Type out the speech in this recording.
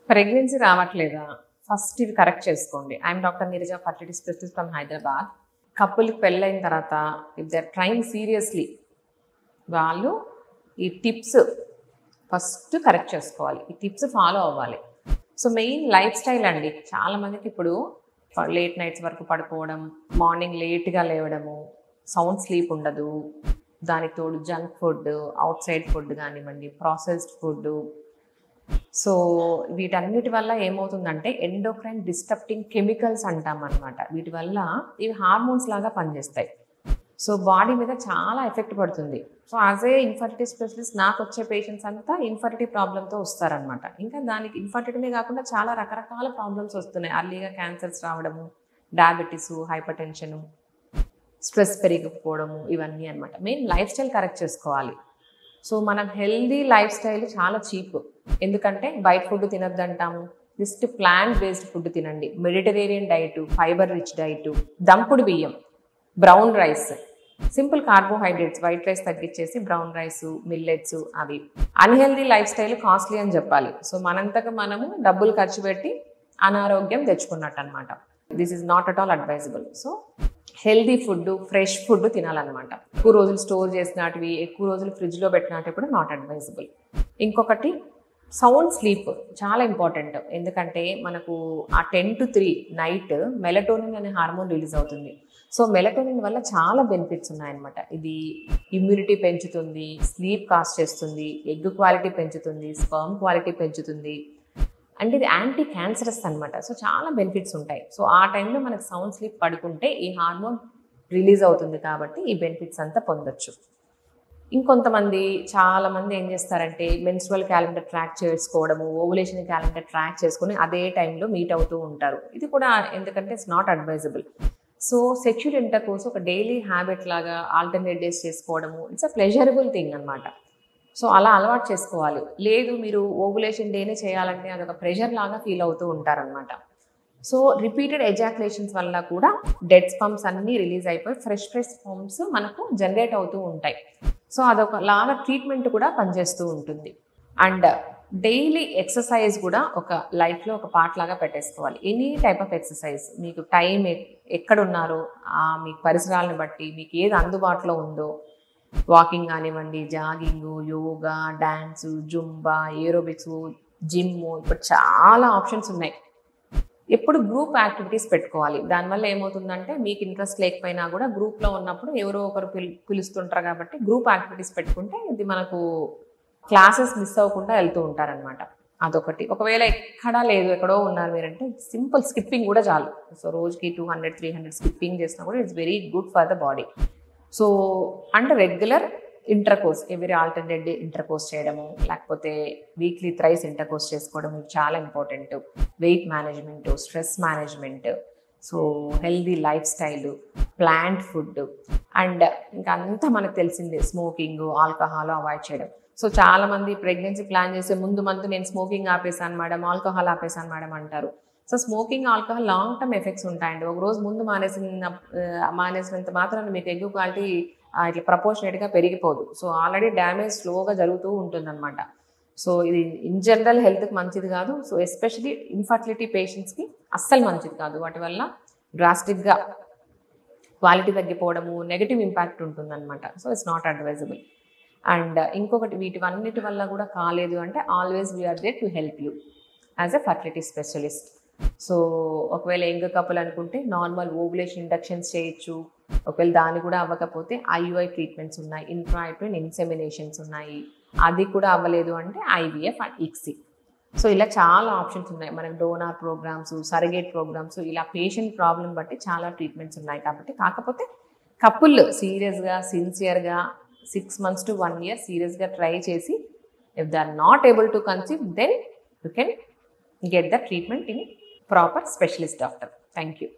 Pregnancy రావట్లేదా? First ఇవి correct చేసుకోండి. I'm doctor Neeraja, fertility specialist from Hyderabad. కపుల్కి పెళ్ళైన తర్వాత if they are trying seriously, వాళ్ళు ఈ టిప్స్ ఫస్ట్ కరెక్ట్ చేసుకోవాలి. ఈ టిప్స్ ఫాలో అవ్వాలి. సో మెయిన్ లైఫ్ స్టైల్ అండి. చాలామందికి ఇప్పుడు లేట్ నైట్స్ వరకు పడుకోవడం, మార్నింగ్ లేట్గా లేవడము, సౌండ్ స్లీప్ ఉండదు, దానికి తోడు junk food, out side food కానివ్వండి, ప్రాసెస్డ్ ఫుడ్. సో వీటన్నిటి వల్ల ఏమవుతుందంటే ఎండోక్రైన్ డిస్టర్బింగ్ కెమికల్స్ అంటాం అనమాట. వీటి వల్ల ఇవి హార్మోన్స్ లాగా పనిచేస్తాయి. సో బాడీ మీద చాలా ఎఫెక్ట్ పడుతుంది. So as a infertility specialist నాకు వచ్చే పేషెంట్స్ అంతా ఇన్ఫర్టిలిటీ ప్రాబ్లంతో వస్తారనమాట. ఇంకా దానికి ఇన్ఫర్టిలిటీనే కాకుండా చాలా రకరకాల ప్రాబ్లమ్స్ వస్తున్నాయి. అర్లీగా క్యాన్సర్స్ రావడము, డయాబెటీస్, హైపర్ టెన్షను, స్ట్రెస్ పెరిగిపోవడము, ఇవన్నీ అనమాట. మెయిన్ లైఫ్ స్టైల్ కరెక్ట్ చేసుకోవాలి. సో మనం హెల్దీ లైఫ్ స్టైల్ చాలా చీప్. ఎందుకంటే బయట ఫుడ్ తినొద్దంటాము. జస్ట్ ప్లాంట్ బేస్డ్ ఫుడ్ తినండి. Mediterranean diet, fibre rich diet, దంపుడు బియ్యం, brown rice, simple carbohydrates, white rice తగ్గించేసి బ్రౌన్ రైస్, మిల్లెట్స్, అవి. అన్హెల్దీ లైఫ్ స్టైల్ కాస్ట్లీ అని చెప్పాలి. సో మనంతకు మనము డబ్బులు ఖర్చు పెట్టి అనారోగ్యం తెచ్చుకున్నట్టు అనమాట. This is not at all advisable. So healthy food, fresh food తినాలన్నమాట. ఎక్కువ రోజులు స్టోర్ చేసినటివి, ఎక్కువ రోజులు ఫ్రిడ్జ్లో పెట్టినట్టు కూడా నాట్ అడ్వైజబుల్. ఇంకొకటి సౌండ్ స్లీప్ చాలా ఇంపార్టెంట్. ఎందుకంటే మనకు ఆ 10 to 3 నైట్ మెలటోనిన్ అనే హార్మోన్ రిలీజ్ అవుతుంది. సో మెలటోనిన్ వల్ల చాలా బెనిఫిట్స్ ఉన్నాయన్నమాట. ఇది ఇమ్యూనిటీ పెంచుతుంది, స్లీప్ కాస్ట్ చేస్తుంది, ఎగ్ క్వాలిటీ పెంచుతుంది, స్పర్మ్ క్వాలిటీ పెంచుతుంది, అంటే ఇది యాంటీ క్యాన్సరస్ అనమాట. సో చాలా బెనిఫిట్స్ ఉంటాయి. సో ఆ టైంలో మనకు సౌండ్ స్లీప్ పడుకుంటే ఈ హార్మోన్ రిలీజ్ అవుతుంది కాబట్టి ఈ బెనిఫిట్స్ అంతా పొందొచ్చు. ఇంకొంతమంది చాలామంది ఏం చేస్తారంటే మెన్స్ట్రువల్ క్యాలెండర్ ట్రాక్ చేసుకోవడము, ఓవులేషన్ క్యాలెండర్ ట్రాక్ చేసుకొని అదే టైంలో మీట్ అవుతూ ఉంటారు. ఇది కూడా ఎందుకంటే it's not advisable. So sexual intercourse ఒక డైలీ హ్యాబిట్ లాగా ఆల్టర్నేట్ డేస్ చేసుకోవడము, ఇట్స్ అ ప్లెజరబుల్ థింగ్ అనమాట. సో అలా అలవాటు చేసుకోవాలి. లేదు మీరు ఓవులేషన్ డేనే చేయాలంటే అదొక ప్రెషర్ లాగా ఫీల్ అవుతూ ఉంటారనమాట. సో రిపీటెడ్ ఎజాక్యులేషన్స్ వల్ల కూడా డెడ్ స్పమ్స్ అన్నీ రిలీజ్ అయిపోయి ఫ్రెష్ స్పమ్స్ మనకు జనరేట్ అవుతూ ఉంటాయి. సో అదొక లాగా ట్రీట్మెంట్ కూడా పనిచేస్తూ ఉంటుంది. అండ్ డైలీ ఎక్సర్సైజ్ కూడా ఒక లైఫ్లో ఒక పార్ట్ లాగా పెట్టేసుకోవాలి. ఎనీ టైప్ ఆఫ్ ఎక్సర్సైజ్, మీకు టైం ఎక్కడున్నారో మీకు పరిసరాలను బట్టి మీకు ఏది అందుబాటులో ఉందో, వాకింగ్ కానివ్వండి, jogging, yoga, dance, Zumba, aerobics, gym, ఇప్పుడు చాలా ఆప్షన్స్ ఉన్నాయి. ఎప్పుడు గ్రూప్ యాక్టివిటీస్ పెట్టుకోవాలి. దానివల్ల ఏమవుతుందంటే మీకు ఇంట్రెస్ట్ లేకపోయినా కూడా గ్రూప్లో ఉన్నప్పుడు ఎవరో ఒకరు పిలుస్తుంటారు కాబట్టి గ్రూప్ యాక్టివిటీస్ పెట్టుకుంటే ఇది మనకు క్లాసెస్ మిస్ అవ్వకుండా వెళ్తూ ఉంటారనమాట. అదొకటి. ఒకవేళ ఎక్కడా లేదు, ఎక్కడో ఉన్నారు మీరంటే సింపుల్ స్కిప్పింగ్ కూడా చాలు. సో రోజుకి 200, 300 స్కిప్పింగ్ చేసినా కూడా it's very good for the body. So and regular intercourse, every alternate day intercourse చేయడము, లేకపోతే వీక్లీ థ్రైస్ ఇంటర్కోర్స్ చేసుకోవడం చాలా important. Weight management, stress management, so healthy life style, plant food, and ఇంకా అంతా మనకు తెలిసిందే స్మోకింగ్, ఆల్కహాల్ అవాయిడ్ చేయడం. So చాలామంది ప్రెగ్నెన్సీ ప్లాన్ చేసే ముందు మంత్ నేను స్మోకింగ్ ఆపేసాను మేడం, ఆల్కహాల్ ఆపేసాను మేడం అంటారు. So smoking, alcohol long term effects ఉంటాయండి. ఒక రోజు ముందు మానేసినంత మాత్రాన మీకు ఎగ్ క్వాలిటీ ఇట్లా ప్రపోర్షనేట్గా పెరిగిపోదు. సో ఆల్రెడీ డ్యామేజ్ స్లోగా జరుగుతూ ఉంటుందన్నమాట. సో ఇది ఇన్ జనరల్ హెల్త్కి మంచిది కాదు. సో ఎస్పెషలీ ఇన్ఫర్టిలిటీ పేషెంట్స్కి అస్సలు మంచిది కాదు. వాటి వల్ల డ్రాస్టిక్గా క్వాలిటీ తగ్గిపోవడము, నెగిటివ్ ఇంపాక్ట్ ఉంటుందన్నమాట. So it's not advisable. And ఇంకొకటి, వీటివన్నిటి వల్ల కూడా కాలేదు అంటే always we are there to help you as a fertility specialist. So ఒకవేళ యంగ్ కపుల్ అనుకుంటే నార్మల్ ఓవులేషన్ ఇండక్షన్స్ చేయొచ్చు. ఒకవేళ దాని కూడా అవ్వకపోతే ఐయుఐ ట్రీట్మెంట్స్ ఉన్నాయి, ఇంట్రాయూటరైన్ ఇన్సెమినేషన్స్ ఉన్నాయి. అది కూడా అవ్వలేదు అంటే ఐవీఎఫ్ అండ్ ఇక్సీ. సో ఇలా చాలా ఆప్షన్స్ ఉన్నాయి. మనకు డోనార్ ప్రోగ్రామ్స్, సరగేట్ ప్రోగ్రామ్స్, ఇలా పేషెంట్ ప్రాబ్లం బట్టి చాలా ట్రీట్మెంట్స్ ఉన్నాయి. కాబట్టి కాకపోతే కపుల్ సీరియస్గా, సిన్సియర్గా 6 months to 1 year సీరియస్గా ట్రై చేసి if they are not able to conceive then you can get the treatment in proper specialist doctor. Thank you.